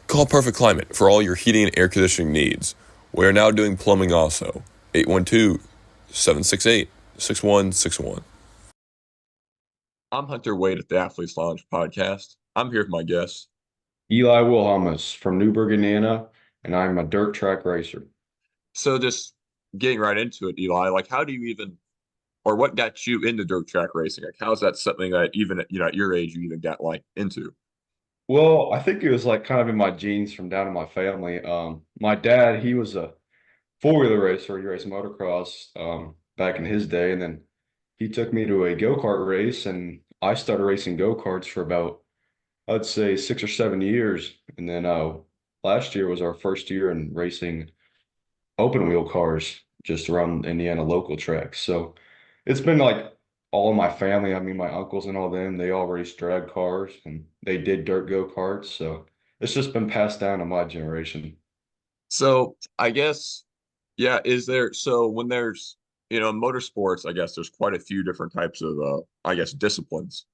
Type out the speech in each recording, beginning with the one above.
Call Perfect Climate for all your heating and air conditioning needs. We are now doing plumbing also. 812-768-6161. I'm Hunter Wade at the Athletes Lounge podcast. I'm here with my guest. Eli Wilhelmus from Newburgh, Indiana, and I'm a dirt track racer. So just getting right into it, Eli, like how do you even, or what got you into dirt track racing? Like how is that something that even at your age you even got like into? Well, I think it was like kind of in my genes from down in my family. My dad, he was a four-wheeler racer. He raced motocross back in his day, and then he took me to a go-kart race, and I started racing go-karts for about, I'd say, 6 or 7 years. And then last year was our first year in racing open wheel cars just around Indiana local tracks. So it's been like all of my family. I mean, my uncles and all them, they all raced drag cars and they did dirt go-karts. So it's just been passed down to my generation. So I guess, yeah, is there, so when there's, in motorsports, I guess there's quite a few different types of, I guess, disciplines.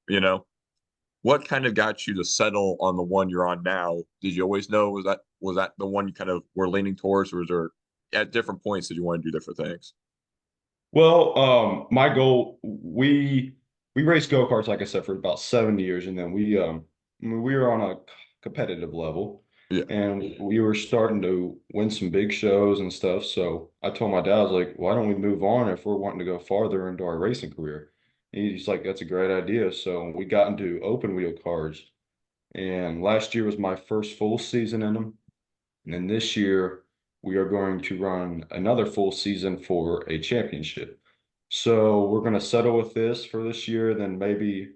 What kind of got you to settle on the one you're on now? Did you always know was that the one you kind of were leaning towards, or was there at different points did you want to do different things? Well, my goal, we raced go-karts, like I said, for about 7 years, and then we were on a competitive level, Yeah. and we were starting to win some big shows and stuff. So I told my dad, I was like, why don't we move on if we're wanting to go farther into our racing career? And he's like, that's a great idea. So we got into open wheel cars, and last year was my first full season in them. And then this year, we are going to run another full season for a championship. So we're going to settle with this for this year. Then maybe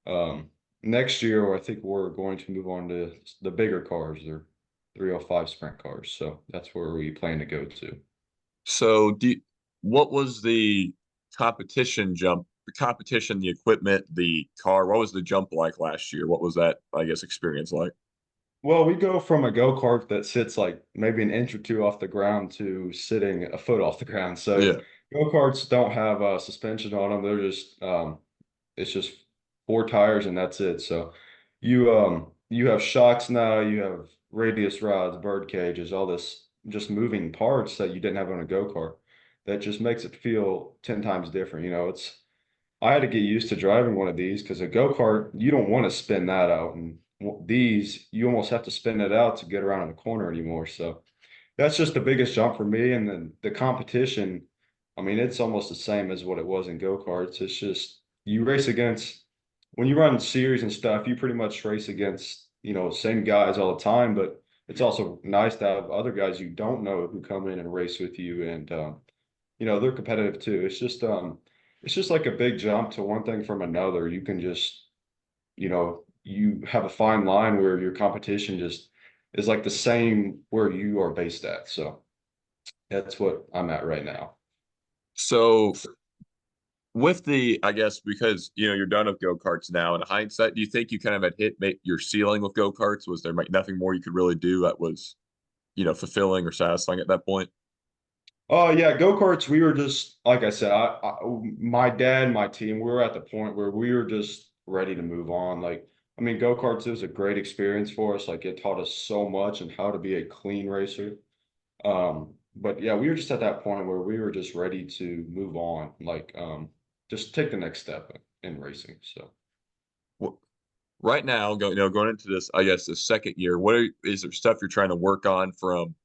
um, next year, I think we're going to move on to the bigger cars, they're 305 sprint cars. So that's where we plan to go to. So what was the competition jump, the competition, the equipment, the car? What was the jump like last year? What was that, I guess, experience like? Well, we go from a go-kart that sits like maybe an inch or two off the ground to sitting a foot off the ground. So Yeah. go-karts don't have suspension on them. They're just it's just four tires and that's it. So you have shocks now, you have radius rods, bird cages, all this just moving parts that you didn't have on a go-kart. That just makes it feel 10 times different. It's I had to get used to driving one of these because a go-kart, you don't want to spin that out. And these, you almost have to spin it out to get around in the corner anymore. So that's just the biggest jump for me. And then the competition, I mean, it's almost the same as what it was in go-karts. It's just you race against, when you run series and stuff, you pretty much race against, same guys all the time. But it's also nice to have other guys you don't know who come in and race with you. And, they're competitive too. It's just like a big jump to one thing from another. You can just, you have a fine line where your competition just is like the same where you are based at. So that's what I'm at right now. So with the, I guess, because you're done with go-karts now, in hindsight, do you think you kind of had hit your ceiling with go-karts? Was there like nothing more you could really do that was, fulfilling or satisfying at that point? Oh yeah, go-karts, we were just, like I said, my dad, my team, we were at the point where we were just ready to move on. Like, I mean, go-karts was a great experience for us. Like it taught us so much and how to be a clean racer. But yeah, we were just at that point where we were just ready to move on, like just take the next step in racing. So Wh- Right now, going into this, I guess, the second year, is there stuff you're trying to work on from,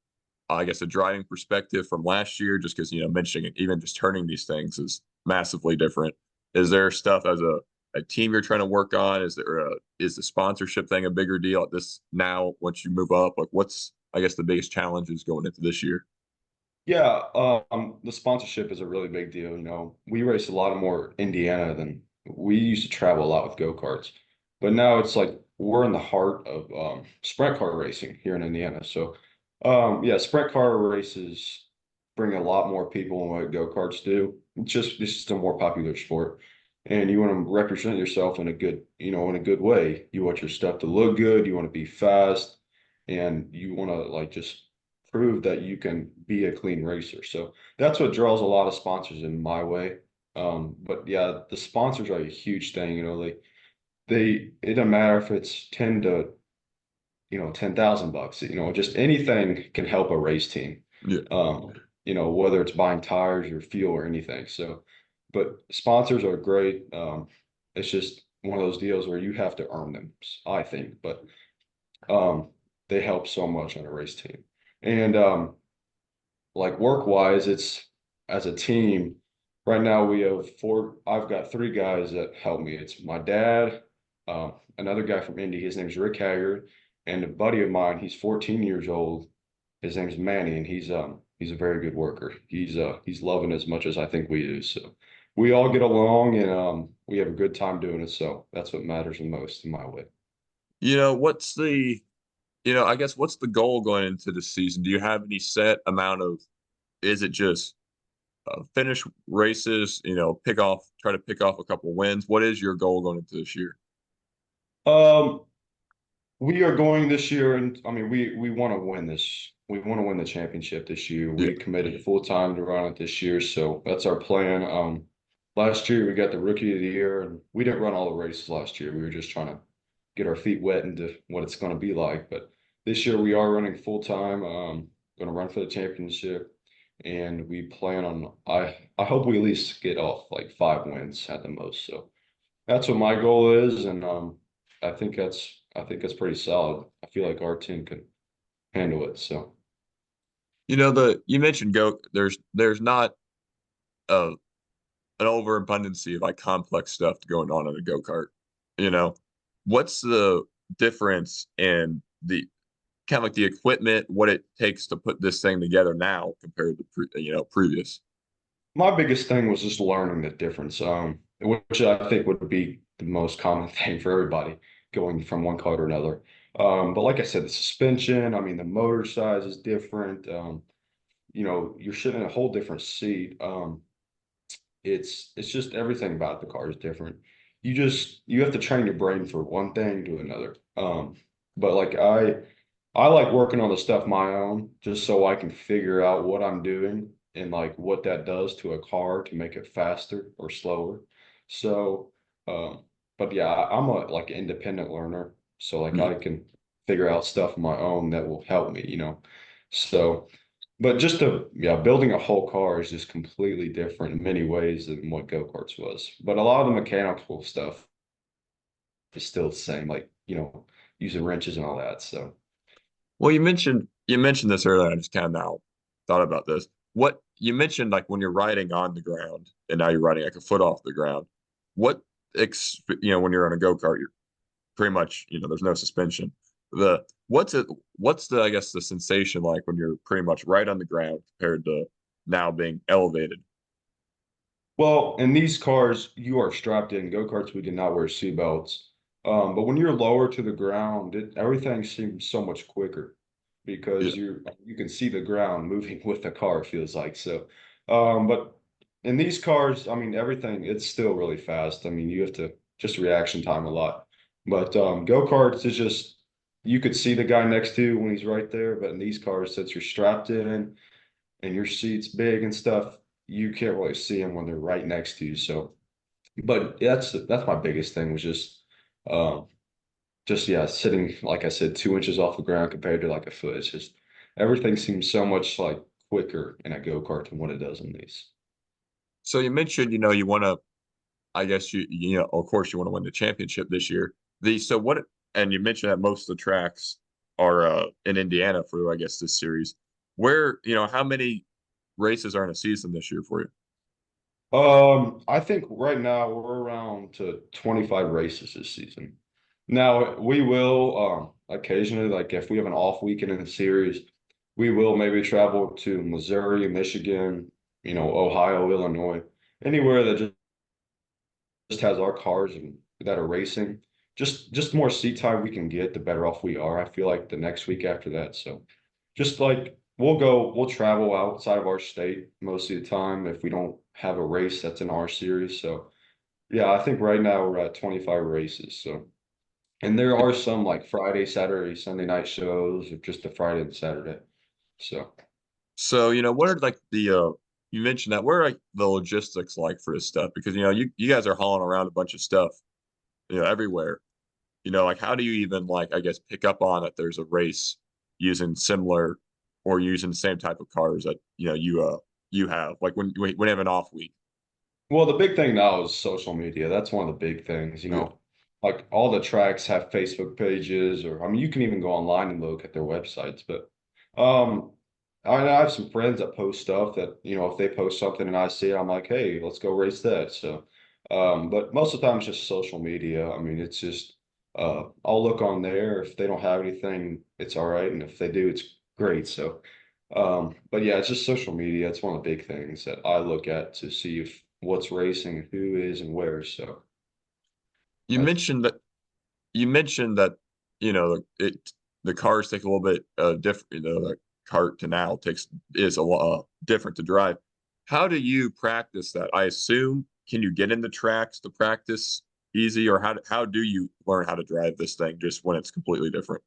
I guess, a driving perspective from last year? Just because, mentioning it, even just turning these things is massively different. Is there stuff as a team you're trying to work on? Is the sponsorship thing a bigger deal at this now once you move up? Like, what's, I guess, the biggest challenges going into this year? yeah, the sponsorship is a really big deal. We race a lot of more Indiana than we used to travel a lot with go-karts, but now it's like we're in the heart of sprint car racing here in Indiana. So yeah, sprint car races bring a lot more people than what go-karts do. It's just a more popular sport. And you want to represent yourself in a good, in a good way. You want your stuff to look good, you want to be fast, and you want to like just prove that you can be a clean racer. So that's what draws a lot of sponsors in my way. But yeah, the sponsors are a huge thing. It doesn't matter if it's 10 to $10,000. Just anything can help a race team. Yeah. Whether it's buying tires or fuel or anything. So, but sponsors are great. It's just one of those deals where you have to earn them, I think. But they help so much on a race team. And like work wise, it's as a team. Right now we have four. I've got three guys that help me. It's my dad, another guy from Indy. His name's Rick Haggard, and a buddy of mine. He's 14 years old. His name's Manny, and he's a very good worker. He's loving as much as I think we do. So we all get along, and we have a good time doing it. So that's what matters the most in my way. What's the I guess what's the goal going into the season? Do you have any set amount of is it just finish races, try to pick off a couple wins? What is your goal going into this year? Um, we are going this year, and I mean, we want to win this. We want to win the championship this year. Yeah. We committed full time to run it this year, so that's our plan. Last year we got the rookie of the year, and we didn't run all the races last year. We were just trying to get our feet wet into what it's going to be like. But this year we are running full time. Going to run for the championship, and we plan on. I hope we at least get off like 5 wins at the most. So that's what my goal is, and I think that's pretty solid. I feel like our team can handle it. So You mentioned go there's not a an overabundance of like complex stuff going on in a go-kart. You know, what's the difference in the kind of like the equipment, what it takes to put this thing together now compared to previous? my biggest thing was just learning the difference, which I think would be the most common thing for everybody going from one car to another. But like I said, the suspension, I mean, the motor size is different. You're sitting in a whole different seat. It's just everything about the car is different. You have to train your brain for one thing to another. But like I like working on the stuff my own just so I can figure out what I'm doing and like what that does to a car to make it faster or slower. So, but yeah, I'm a like independent learner, so like Yeah. I can figure out stuff on my own that will help me. So. But yeah, building a whole car is just completely different in many ways than what go-karts was. But a lot of the mechanical stuff is still the same, like, using wrenches and all that. So, Well, you mentioned this earlier. I just kind of now thought about this. What you mentioned, like when you're riding on the ground, and now you're riding like a foot off the ground. What when you're on a go kart, you're pretty much there's no suspension. What's the I guess the sensation like when you're pretty much right on the ground compared to now being elevated? well, in these cars, you are strapped in. Go-karts, we did not wear seatbelts. But when you're lower to the ground, everything seems so much quicker Yeah. because you can see the ground moving with the car, it feels like. So, but in these cars, I mean, everything, it's still really fast. I mean, you have to just reaction time a lot. But go-karts is just, you could see the guy next to you when he's right there. But in these cars, since you're strapped in and your seat's big and stuff, you can't really see them when they're right next to you. So, but that's my biggest thing was um, just yeah, sitting like I said, 2 inches off the ground compared to like a foot. It's just everything seems so much like quicker in a go-kart than what it does in these. So you mentioned you want to I guess of course you want to win the championship this year. The so what and you mentioned that most of the tracks are in Indiana for I guess this series. Where how many races are in a season this year for you? I think right now we're around to 25 races this season. Now we will occasionally, like if we have an off weekend in the series, we will maybe travel to Missouri, Michigan, Ohio, Illinois, anywhere that just has our cars and that are racing. Just more seat time we can get, the better off we are. I feel like the next week after that. So just like we'll travel outside of our state most of the time if we don't have a race that's in our series. So yeah, I think right now we're at 25 races. So and there are some like Friday, Saturday, Sunday night shows or just the Friday and Saturday. So So, what are like the you mentioned that what are like the logistics like for this stuff? Because you guys are hauling around a bunch of stuff, everywhere. like how do you even like I guess pick up on that there's a race using similar or using the same type of cars that you have like when you have an off week. Well, the big thing now is social media. That's one of the big things, Yeah. like all the tracks have Facebook pages, or I mean, you can even go online and look at their websites. But um, I have some friends that post stuff that, if they post something and I see it, I'm like, hey, let's go race that. So, but most of the time it's just social media. I mean, it's just I'll look on there. If they don't have anything, it's all right, and if they do, it's great. So. But yeah, it's just social media. It's one of the big things that I look at to see if what's racing, who is and where. So You that's mentioned that you mentioned that the cars take a little bit different. The cart to now takes is a lot different to drive. How do you practice that? I assume can you get in the tracks to practice easy, or how do you learn how to drive this thing just when it's completely different?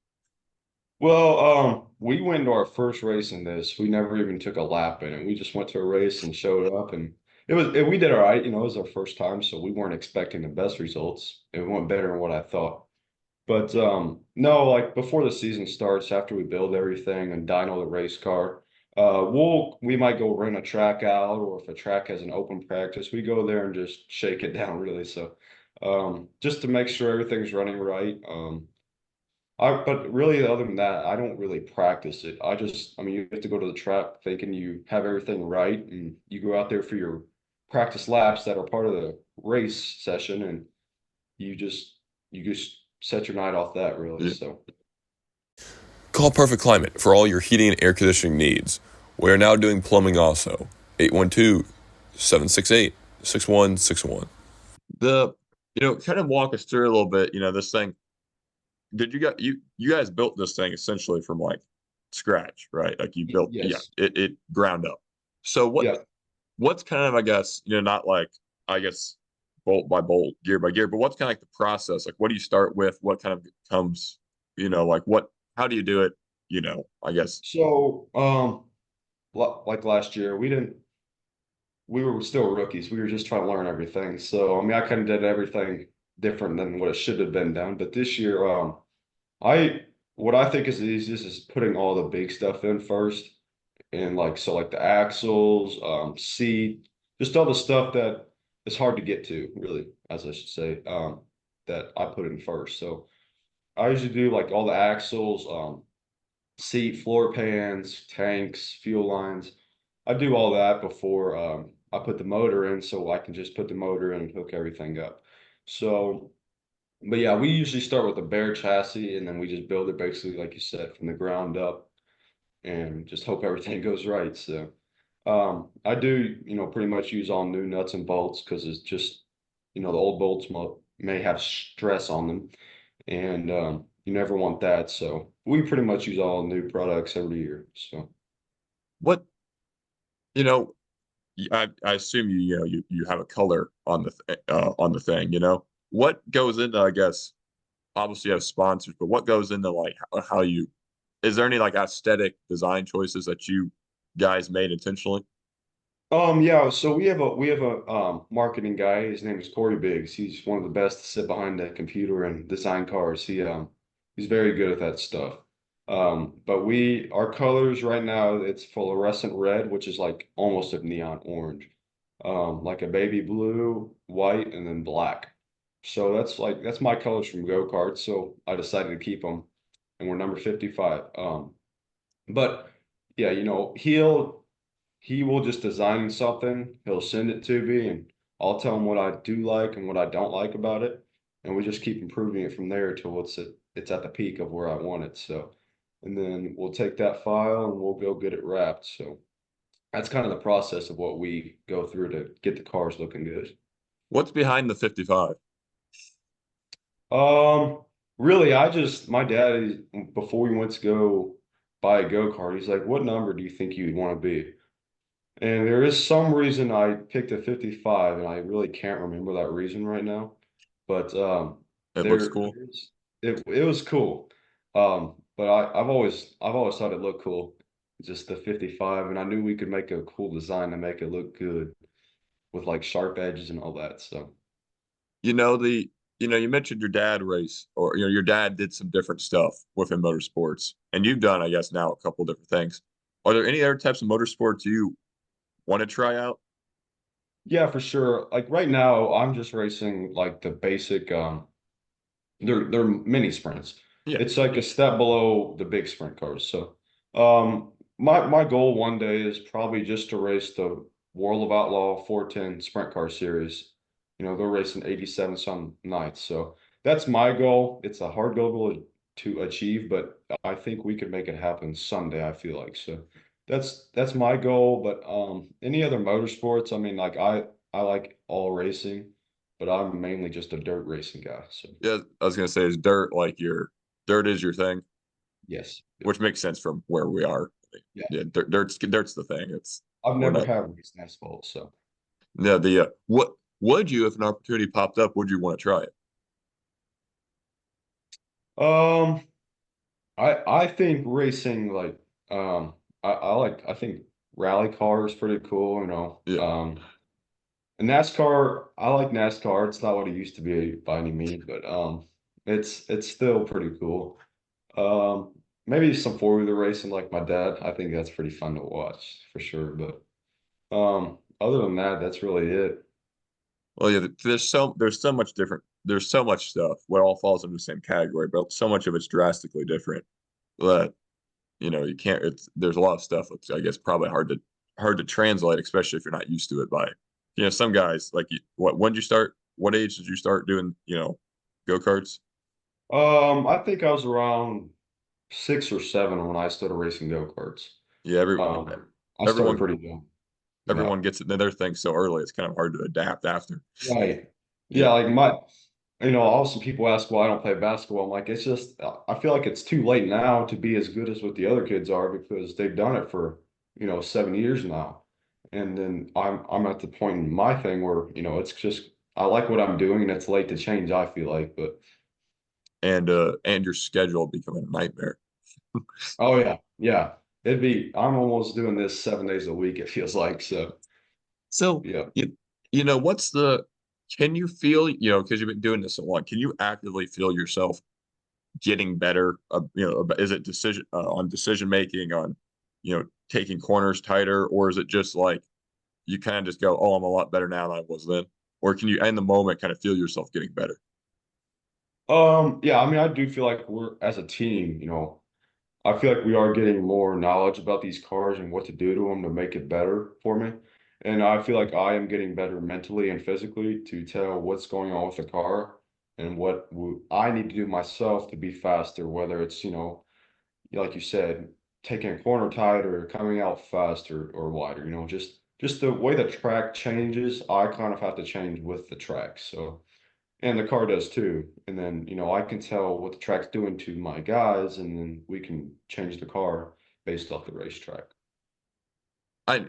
well, we went to our first race in this. We never even took a lap in it. We just went to a race and showed up, and we did all right. It was our first time, so we weren't expecting the best results. It went better than what I thought. But no, like before the season starts, after we build everything and dyno the race car, we might go rent a track out, or if a track has an open practice, we go there and just shake it down really. So just to make sure everything's running right. But really other than that, I don't really practice it. I mean, you have to go to the track thinking you have everything right, and you go out there for your practice laps that are part of the race session, and you just set your night off that really. Yeah. So Call Perfect Climate for all your heating and air conditioning needs. We are now doing plumbing also. 812-768-6161. The kind of walk us through a little bit. This thing. Did you guys built this thing essentially from like scratch, right? Like you built, yeah, yes, it ground up. So yeah. what's kind of, I guess, not like, I guess, bolt by bolt, gear by gear, but what's kind of like the process? Like, what do you start with? What kind of comes, like how do you do it? I guess. So like last year, we were still rookies. We were just trying to learn everything. So I mean, I kind of did everything different than what it should have been done. But this year, I what I think is the easiest is putting all the big stuff in first, and like the axles, seat, just all the stuff that is hard to get to, really, as I should say, that I put in first. So I usually do like all the axles, seat, floor pans, tanks, fuel lines. I do all that before I put the motor in, so I can just put the motor in and hook everything up. So, but yeah, we usually start with a bare chassis and then we just build it basically, like you said, from the ground up and just hope everything goes right. So, I do, pretty much use all new nuts and bolts because it's just, the old bolts may have stress on them, and you never want that. So we pretty much use all new products every year. So What, you know, I assume you have a color on on the thing, what goes into, I guess, obviously you have sponsors, but what goes into like how you, is there any like aesthetic design choices that you guys made intentionally? yeah, so we have a marketing guy. His name is Corey Biggs. He's one of the best to sit behind the computer and design cars. He's very good at that stuff. But our colors right now, it's fluorescent red, which is like almost a neon orange. Like a baby blue, white, and then black. So that's my colors from go-karts. So I decided to keep them, and we're number 55. But yeah, he will just design something, he'll send it to me, and I'll tell him what I do like and what I don't like about it, and we just keep improving it from there till it's at the peak of where I want it. So, and then we'll take that file and we'll go get it wrapped. So that's kind of the process of what we go through to get the cars looking good. What's behind the 55? Um, Really, my dad, before we went to go buy a go-kart, he's like, "What number do you think you'd want to be?" And there is some reason I picked a 55, and I really can't remember that reason right now. But It looks cool. it was cool. But I've always thought it looked cool, just the 55, and I knew we could make a cool design to make it look good with like sharp edges and all that. So You know the you mentioned your dad race, or your dad did some different stuff within motorsports, and you've done, I guess, now a couple different things. Are there any other types of motorsports you want to try out? Yeah, for sure. Like right now, I'm just racing like the basic they're mini sprints. Yeah. It's like a step below the big sprint cars. So my goal one day is probably just to race the World of Outlaw 410 sprint car series. They're racing 87 some nights. So that's my goal. It's a hard goal to achieve, but I think we could make it happen someday, I feel like. So that's my goal. But any other motorsports, I mean, like I like all racing, but I'm mainly just a dirt racing guy. So Yeah, I was gonna say, is dirt like your dirt is your thing, yes. Yep. which makes sense from where we are. Yeah. Yeah, dirt's the thing. It's I've we're never not. had raced asphalt, so Yeah, what would you, if an opportunity popped up, would you want to try it? um I think racing like I think rally car is pretty cool. Yeah, And NASCAR, I like NASCAR. It's not what it used to be by any means, but it's still pretty cool. Maybe some four-wheeler racing like my dad. I think that's pretty fun to watch for sure. But other than that, that's really it. well, yeah. There's so much stuff. What all falls into the same category, but so much of it's drastically different that you can't. There's a lot of stuff that's, I guess, probably hard to translate, especially if you're not used to it. By some guys like when did you start? What age did you start doing go karts? I think I was around 6 or 7 when I started racing go-karts. Yeah, I started everyone pretty young. Yeah. everyone gets it their thing so early. It's kind of hard to adapt after. Right. Yeah, Yeah, like also people ask why I don't play basketball. I'm like, it's just, I feel like it's too late now to be as good as what the other kids are because they've done it for, 7 years now. And then I'm at the point in my thing where, it's just, I like what I'm doing and it's late to change, I feel like. But and your schedule become a nightmare. oh yeah, yeah. I'm almost doing this 7 days a week, it feels like. So So yeah. what's the can you feel because you've been doing this a lot? Can you actively feel yourself getting better? Is it on decision making, on taking corners tighter, or is it just like you kind of just go, oh, I'm a lot better now than I was then? Or can you in the moment kind of feel yourself getting better? Yeah, I mean, I do feel like we're as a team, I feel like we are getting more knowledge about these cars and what to do to them to make it better for me. And I feel like I am getting better mentally and physically to tell what's going on with the car and what I need to do myself to be faster, whether it's, like you said, taking a corner tighter, coming out faster or wider, just the way the track changes, I kind of have to change with the track. So and the car does too. And then, I can tell what the track's doing to my guys, and then we can change the car based off the racetrack.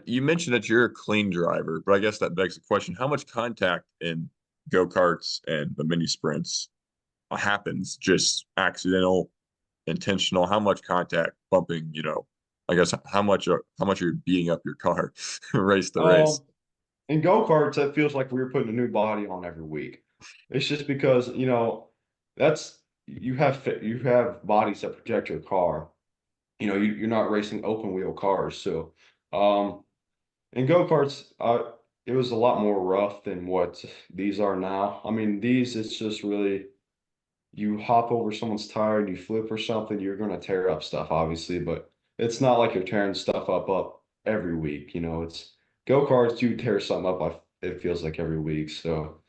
You mentioned that you're a clean driver, but I guess that begs the question: how much contact in go karts and the mini sprints happens just accidental, intentional? How much contact, bumping? I guess how much you're beating up your car, race to race. Um, in go-karts, it feels like we're putting a new body on every week. It's just because, that's you have bodies that protect your car. You're not racing open wheel cars. So, in go-karts, it was a lot more rough than what these are now. I mean, these, it's just really you hop over someone's tire and you flip or something, you're going to tear up stuff, obviously, but it's not like you're tearing stuff up every week. It's go-karts, you tear something up, it feels like every week. So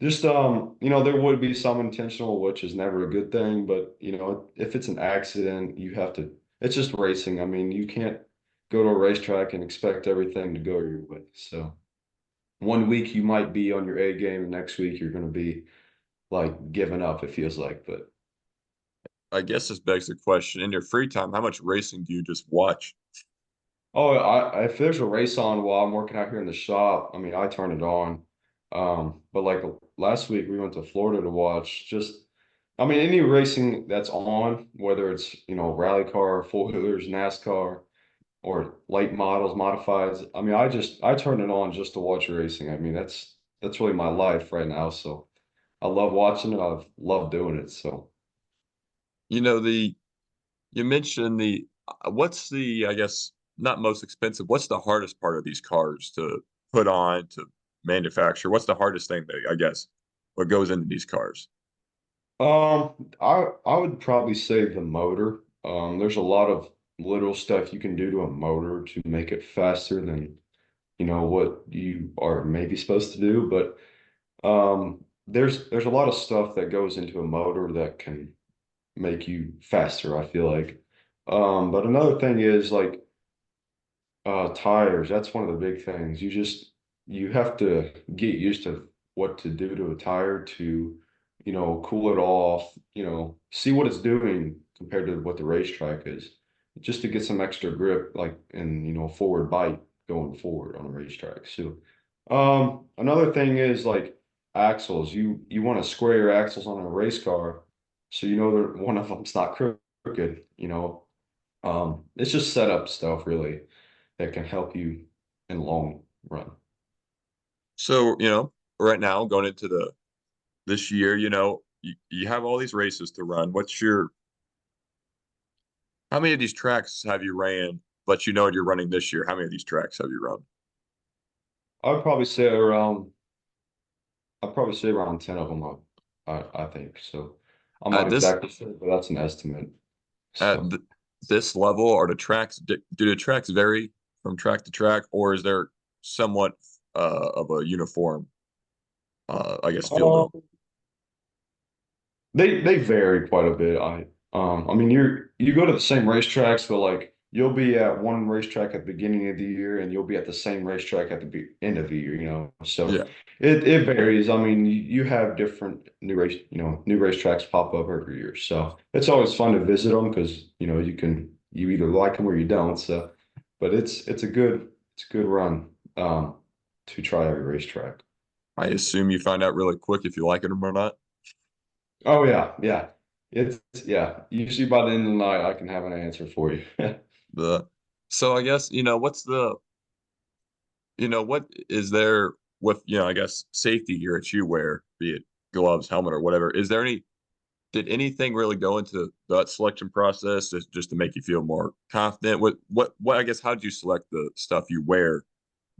just, there would be some intentional, which is never a good thing, but if it's an accident, it's just racing. I mean, you can't go to a racetrack and expect everything to go your way. So one week you might be on your A game, and next week you're going to be like giving up, it feels like, but I guess this begs the question: in your free time, how much racing do you just watch? oh, if there's a race on while I'm working out here in the shop, I mean, I turn it on. But like last week, we went to Florida to watch I mean, any racing that's on, whether it's, rally car, four-wheelers, NASCAR, or late models, modifieds. I mean, I turn it on just to watch racing. I mean, that's really my life right now. So I love watching it. I've loved doing it. So, You know, you mentioned what's the, I guess, not most expensive, what's the hardest part of these cars to put on, to manufacture? What's the hardest thing that, I guess, what goes into these cars? I would probably say the motor. There's a lot of little stuff you can do to a motor to make it faster than, what you are maybe supposed to do. But there's a lot of stuff that goes into a motor that can make you faster, I feel like. But another thing is like tires. That's one of the big things. You have to get used to what to do to a tire to, cool it off, see what it's doing compared to what the racetrack is, just to get some extra grip, like and forward bite going forward on a racetrack. So, another thing is like axles. You want to square your axles on a race car, so you know that one of them's not crooked. It's just setup stuff really that can help you in the long run. So, right now going into this year, you have all these races to run. How many of these tracks have you ran, but you're running this year? How many of these tracks have you run? I'd probably say around I'd probably say around 10 of them I think. So I'm At not this, exactly sure, but that's an estimate. at So this level, are the tracks, do the tracks vary from track to track, or is there somewhat of a uniform, I guess, feel to them? um, they vary quite a bit. I mean you go to the same racetracks, but like you'll be at one racetrack at the beginning of the year and you'll be at the same racetrack at the end of the year. So Yeah. it varies. I mean you have different new racetracks pop up every year. So it's always fun to visit them because you either like them or you don't. So but it's a good run to try every racetrack. I assume you find out really quick if you like it or not. Oh yeah, yeah. Yeah. Usually by the end of the night, I can have an answer for you. The so I guess what is there with I guess safety gear that you wear, be it gloves, helmet, or whatever. Did anything really go into that selection process just to make you feel more confident? What I guess how did you select the stuff you wear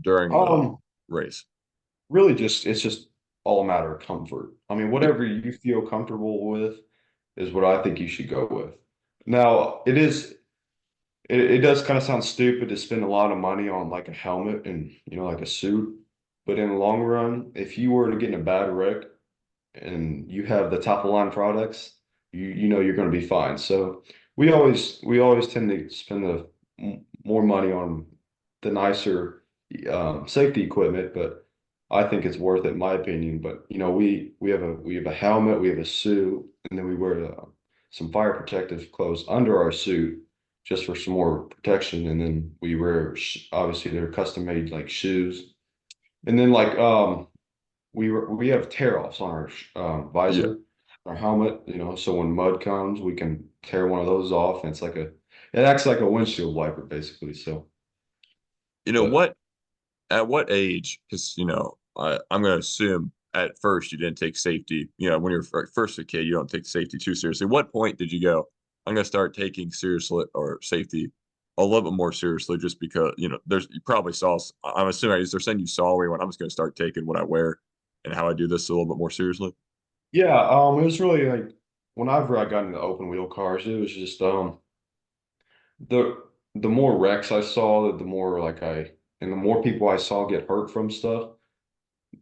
during the Um, race? Really just it's just all a matter of comfort. I mean, whatever you feel comfortable with is what I think you should go with. Now, it does kind of sound stupid to spend a lot of money on like a helmet and like a suit, but in the long run, if you were to get in a bad wreck and you have the top of line products, you know you're going to be fine. So we always tend to spend more money on the nicer safety equipment, but I think it's worth it in my opinion. But we have a helmet, we have a suit, and then we wear some fire protective clothes under our suit just for some more protection. And then we wear obviously they're custom made like shoes, and then like we have tear offs on our Yeah. visor, our helmet, so when mud comes, we can tear one of those off, and it acts like a windshield wiper basically. So, You know but what at what age? Because I'm going to assume at first you didn't take safety. When you're first a kid, you don't take safety too seriously. What point did you go? I'm going to start taking seriously or safety a little bit more seriously, just because you probably saw. I'm assuming is there something you saw where you went, I'm just going to start taking what I wear and how I do this a little bit more seriously. yeah, it was really like whenever I got into open wheel cars, it was just the the more wrecks I saw, the more like and the more people I saw get hurt from stuff.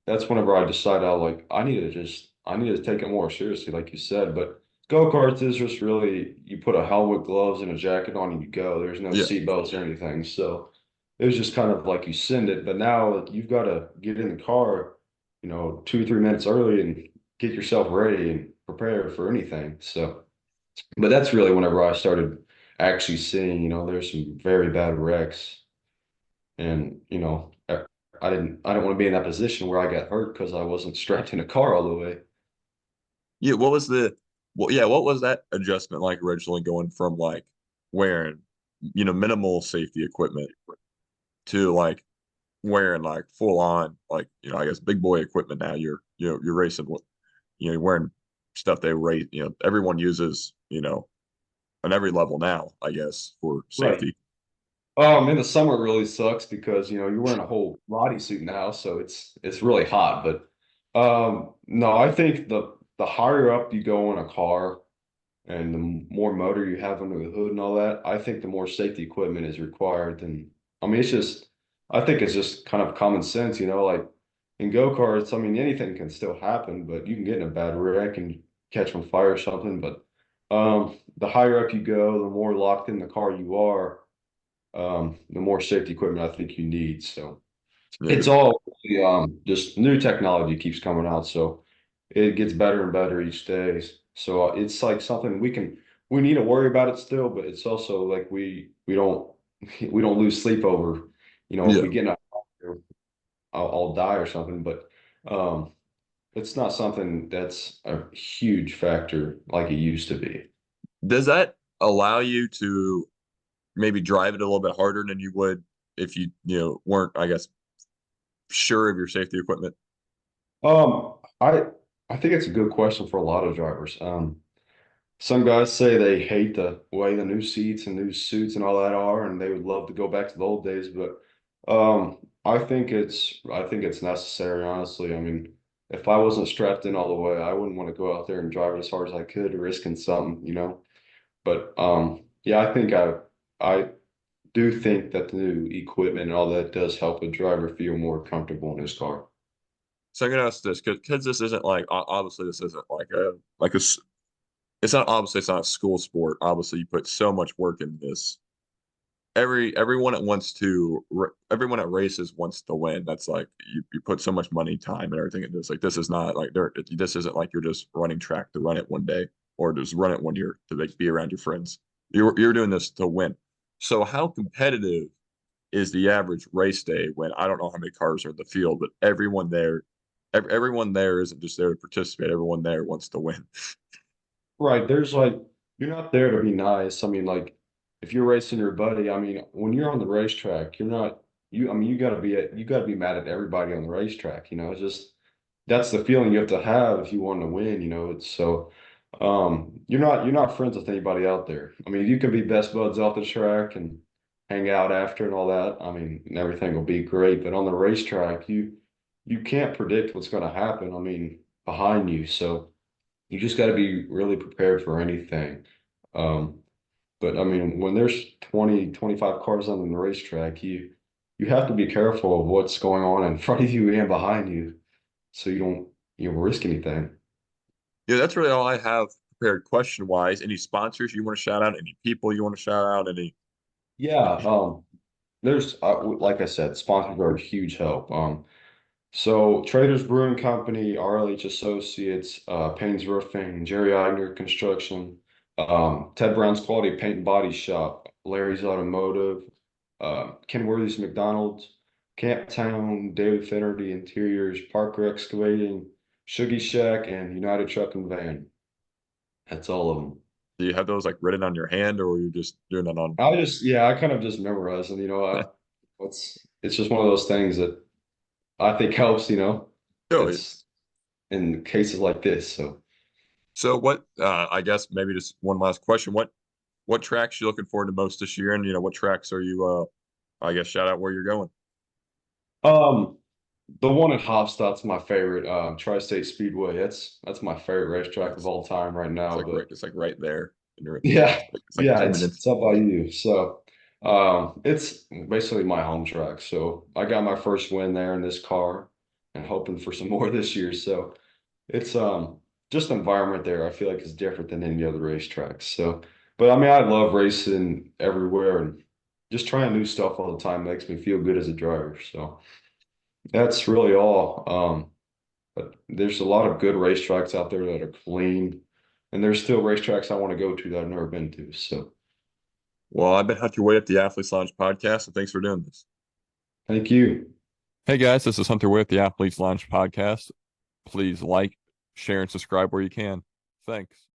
That's whenever I decided I need to take it more seriously, like you said. But go-karts is just really you put a helmet, gloves, and a jacket on and you go. There's no Yeah. seat belts or anything. So it was just kind of like you send it. But now you've got to get in the car, 2 or 3 minutes early and get yourself ready and prepare for anything. So, but that's really whenever I started actually seeing, there's some very bad wrecks and, I didn't want to be in that position where I got hurt because I wasn't strapped in a car all the way. Yeah. What was that adjustment like originally going from like wearing, minimal safety equipment to like wearing like full on, like, I guess big boy equipment now you're racing with? you're wearing stuff they rate, everyone uses, on every level now, I guess, for Right. safety. In the summer it really sucks because you're wearing a whole bodysuit now, so it's really hot. But no, I think the higher up you go in a car and the more motor you have under the hood and all that, I think the more safety equipment is required. And I mean, I think it's just kind of common sense, like in go-karts, I mean, anything can still happen, but you can get in a bad wreck and catch on fire or something. But the higher up you go, the more locked in the car you are, the more safety equipment I think you need. So Yeah, it's all just new technology keeps coming out, so it gets better and better each day. So it's like something we need to worry about it still, but it's also like we don't we don't lose sleep over, if yeah. we get in a I'll die or something, but um it's not something that's a huge factor like it used to be. Does that allow you to maybe drive it a little bit harder than you would if weren't, I guess, sure of your safety equipment? I think it's a good question for a lot of drivers. Some guys say they hate the way the new seats and new suits and all that are, and they would love to go back to the old days. But I think it's necessary, honestly. I mean, if I wasn't strapped in all the way, I wouldn't want to go out there and drive as hard as I could, risking something. But yeah, I do think that the new equipment and all that does help a driver feel more comfortable in his car. So I'm gonna ask this because this isn't like obviously this isn't like it's not obviously it's not a school sport. Obviously, you put so much work into this. Everyone that wants to everyone that races wants to win. That's like you put so much money, time, and everything into this. Like this is not like this isn't like you're just running track to run it one day or just run it 1 year to like be around your friends. You're doing this to win. So how competitive is the average race day when I don't know how many cars are in the field, but everyone there isn't just there to participate. Everyone there wants to win. Right. There's like, you're not there to be nice. I mean, like, if you're racing your buddy, I mean, when you're on the racetrack, you're not, I mean, you gotta be mad at everybody on the racetrack, it's just, that's the feeling you have to have if you want to win, it's so, you're not friends with anybody out there. I mean, you can be best buds off the track and hang out after and all that. I mean, and everything will be great, but on the racetrack, you can't predict what's going to happen. I mean, behind you. So, you just got to be really prepared for anything. Um, but I mean, when there's 20, 25 cars on the racetrack, you have to be careful of what's going on in front of you and behind you, so you don't risk anything. Yeah, that's really all I have prepared question wise. Any sponsors you want to shout out? Any people you want to shout out? Any? Yeah, there's like I said, sponsors are a huge help. So Traders Brewing Company, RLH Associates, Payne's Roofing, Jerry Eigner Construction, Ted Brown's Quality Paint and Body Shop, Larry's Automotive, Ken Worthy's McDonald's, Camptown, David Finnerty Interiors, Parker Excavating, Shuggy Shack, and United Truck and Van. That's all of them. Do you have those like written on your hand, or are you just doing that on? Yeah, I kind of just memorize them. It's just one of those things that I think helps. Oh, yeah. It's in cases like this. So, So what? I guess maybe just one last question. What tracks you looking forward to most this year, and what tracks are you? I guess shout out where you're going. um, the one in Hofstadt's my favorite. Tri-State Speedway. That's my favorite racetrack of It's all time right it's now. like right But it's like right there, and yeah, it's like yeah, 10 minutes. it's up by you. So, it's basically my home track. So I got my first win there in this car, and hoping for some more this year. So it's just the environment there. I feel like is different than any other racetrack. So, but I mean, I love racing everywhere and just trying new stuff all the time makes me feel good as a driver. So that's really all. But there's a lot of good racetracks out there that are clean, and there's still racetracks I want to go to that I've never been to. So Well, I've been Hunter Way at the Athletes Lounge podcast, and thanks for doing this. thank you. Hey guys, this is Hunter Way at the Athletes Lounge podcast. Please like, share, and subscribe where you can. Thanks.